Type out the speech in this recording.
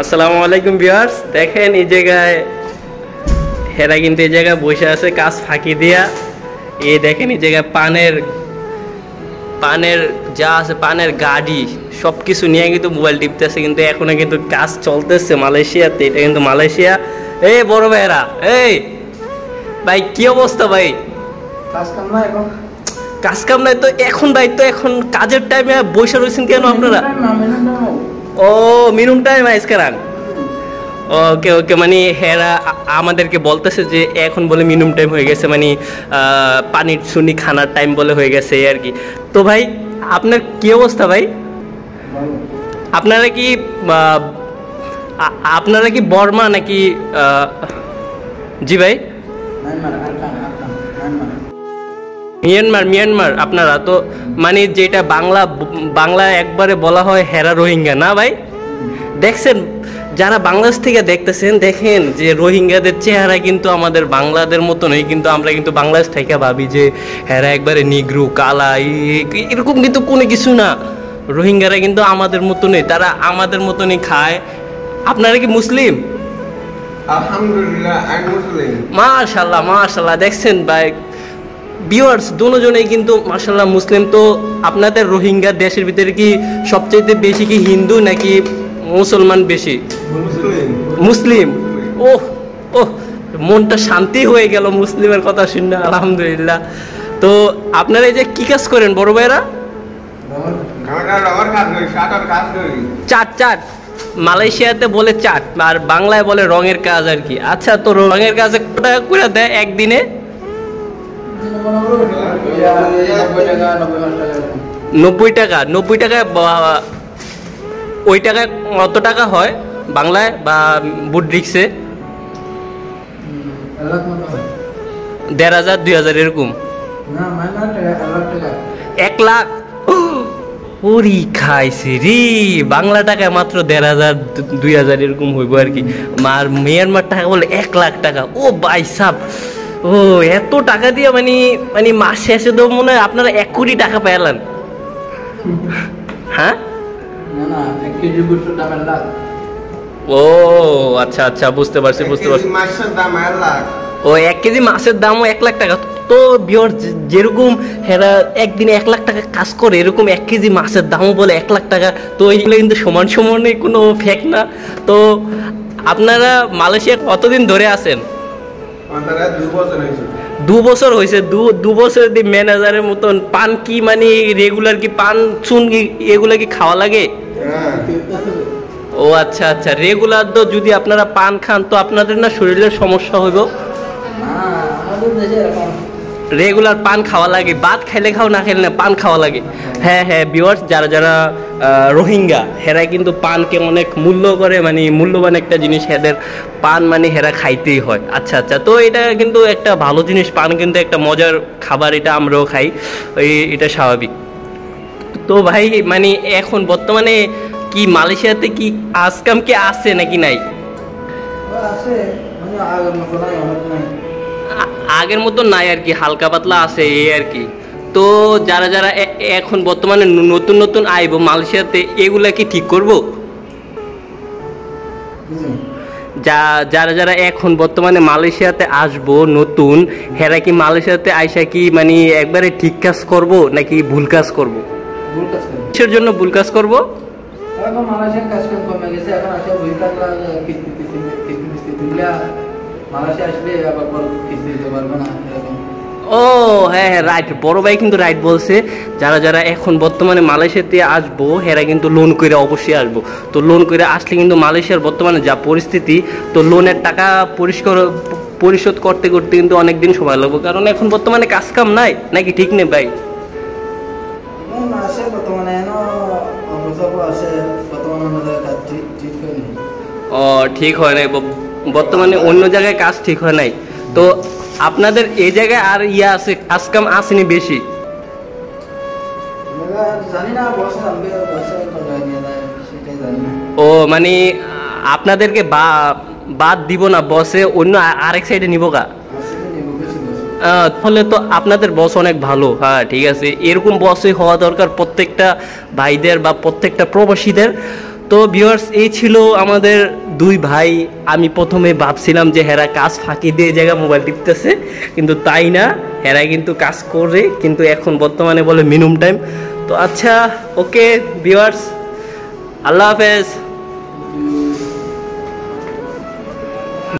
আসসালামু আলাইকুম ভিউয়ার্স, দেখেন এই জায়গায় হেরা কিন্তু এই জায়গায় বসে আছে কাজ ফাঁকি দিয়া। এই দেখেন এই জায়গায় পানের পানের যা আছে, পানের গাড়ি সব কিছু নিয়ে কিন্তু মোবাইল টিপতেছে, কিন্তু এখনো কিন্তু কাজ চলতেছে মালয়েশিয়াতে। এটা কিন্তু মালয়েশিয়া। এই বড় ভাইরা, এই ভাই কি অবস্থা ভাই? কাজ কাম নাই তো এখন ভাই, তো এখন কাজের টাইমে বসে রয়েছেন কেন আপনারা? ও মিনিমাম টাইম আইসকারান। ওকে ওকে, মানে হেরা আমাদেরকে বলতেছে যে এখন বলে মিনিমাম টাইম হয়ে গেছে, মানে পানির শুনি খানার টাইম বলে হয়ে গেছে আর কি। তো ভাই আপনার কি অবস্থা ভাই? আপনারা কি আপনারা কি বর্মা নাকি? জি ভাই, মিয়ানমার। মিয়ানমার আপনারা তো, মানে যেটা বাংলা একবারে বলা হয় হেরা রোহিঙ্গা না ভাই? দেখছেন যারা বাংলাদেশ থেকে দেখতেছেন, দেখেন যে রোহিঙ্গাদের চেহারা কিন্তু আমাদের বাংলাদের মতো নয়, কিন্তু আমরা কিন্তু বাংলাদেশ থেকে ভাবি যে হেরা একবারে নিগ্রু কালা, এরকম কিন্তু কোনো কিছু না। রোহিঙ্গারা কিন্তু আমাদের মতো নেই, তারা আমাদের মতনই খায়। আপনারা কি মুসলিম? আলহামদুলিল্লাহ আই মুসলিম। মাশাআল্লাহ মাশাআল্লাহ, দেখছেন ভাই ভিউয়ার্স দুজনেই কিন্তু মাশাআল্লাহ মুসলিম। তো আপনাদের রোহিঙ্গা দেশের ভিতরে কি সবচেয়ে বেশি কি হিন্দু নাকি মুসলমান বেশি? মুসলিম। ওহ ওহ, মনটা শান্তি হয়ে গেল মুসলিমের কথা শুনে, আলহামদুলিল্লাহ। তো আপনারা এই যে কি কাজ করেন বড় ভাইরা? চাট চাট, মালয়েশিয়াতে বলে চাট আর বাংলায় বলে রঙের কাজ আর কি। আচ্ছা, তো রঙের কাজে কত টাকা করে দেয় একদিনে? 90 টাকা। 90 টাকায় ওই টাকায় কত টাকা হয় বাংলায় বা বুডরিক্সে? 1500 2000 এরকম? 1 লাখ? ওরি খাইছি রে, বাংলা টাকায় মাত্র 1500 2000 এরকম হইব আর কি। আর মিয়ানমার টাকা বলে 1 লাখ টাকা। ও ভাই সাব, ও এত টাকা দিয়ে মানে মানে মাস শেষে তো মনে হয় আপনারা 1 কোটি টাকা পেলেন। হ্যাঁ, ও আচ্ছা আচ্ছা, বুঝতে পারছি বুঝতে পারছি। ও 1 কেজি মাছের দামও 1 লাখ টাকা। তো ভিউয়ার্স যেরকম হেরা একদিনে 1 লাখ টাকা কাজ করে, এরকম 1 কেজি মাছের দামও বলে 1 লাখ টাকা। তো এইগুলো কিন্তু সমান সমানে কোনো ফেক না। তো আপনারা মালয়েশিয়া কতদিন ধরে আছেন? 2 বছর হয়েছে। 2 বছর দি ম্যানেজারের মতন পান কি মানে রেগুলার কি পান চুন এগুলা কি খাওয়া লাগে? ও আচ্ছা আচ্ছা, রেগুলার তো যদি আপনারা পান খান তো আপনাদের না শরীরের সমস্যা হইব? রেগুলার পান খাওয়া লাগে, ভাত খাইলে খাও না খাইলে না, পান খাওয়া লাগে। হ্যাঁ হ্যাঁ ভিউয়ার্স, যারা যারা রোহিঙ্গা হেরা কিন্তু পানকে অনেক মূল্য করে, মানে মূল্যবান একটা জিনিস, হেদের পান মানে হেরা খাইতেই হয়। আচ্ছা আচ্ছা, তো এটা কিন্তু একটা ভালো জিনিস, পান কিন্তু একটা মজার খাবার, এটা আমরাও খাই, এটা স্বাভাবিক। তো ভাই মানে এখন বর্তমানে কি মালয়েশিয়াতে কি আজকাম কি আছে নাকি নাই? আগের মতো নাই আর কি, হালকা পাতলা আছে এই আর কি। তো যারা যারা এখন বর্তমানে নতুন নতুন আইব মালয়েশিয়াতে, এগুলা কি ঠিক করব? যারা যারা এখন বর্তমানে মালয়েশিয়াতে আসবো নতুন, হেরা কি মালয়েশিয়াতে আইসা কি মানে একবারে ঠিক কাজ করব নাকি ভুল কাজ করব? কিসের জন্য ভুল কাজ করব? ও হ্যাঁ হ্যাঁ রাইট, বড় ভাই কিন্তু রাইট বলছে। যারা যারা এখন বর্তমানে মালয়েশিয়াতে আসবো হেরা কিন্তু লোন করে অবশ্যই আসবো। তো লোন করে আসলে কিন্তু মালয়েশিয়ার বর্তমানে যা পরিস্থিতি, তো লোনের টাকা পরিশোধ করতে করতে কিন্তু অনেক দিন সময় লাগবে, কারণ এখন বর্তমানে কাজ কাম নাই নাকি? ঠিক নেই ভাই? ও ঠিক হয় নাই বর্তমানে, অন্য জায়গায় কাজ ঠিক হয় নাই। তো আপনাদের এই জায়গায় আর ইয়া আছে, কাজ কাম আসেনি বেশি? ও মানে আপনাদেরকে বাদ দিব না বসে, অন্য আরেক সাইডে নিব গা? ফলে তো আপনাদের বস অনেক ভালো। হ্যাঁ ঠিক আছে, এরকম বসই হওয়া দরকার প্রত্যেকটা ভাইদের বা প্রত্যেকটা প্রবাসীদের। তো ভিউয়ার্স এই ছিল আমাদের দুই ভাই। আমি প্রথমে ভাবছিলাম যে হেরা কাজ ফাঁকি দিয়ে জায়গা মোবাইল টিপতেছে, কিন্তু তাই না, হেরা কিন্তু কাজ করে, কিন্তু এখন বর্তমানে বলে মিনিমাম টাইম। তো আচ্ছা, ওকে ভিউয়ার্স, আল্লাহ হাফেজ।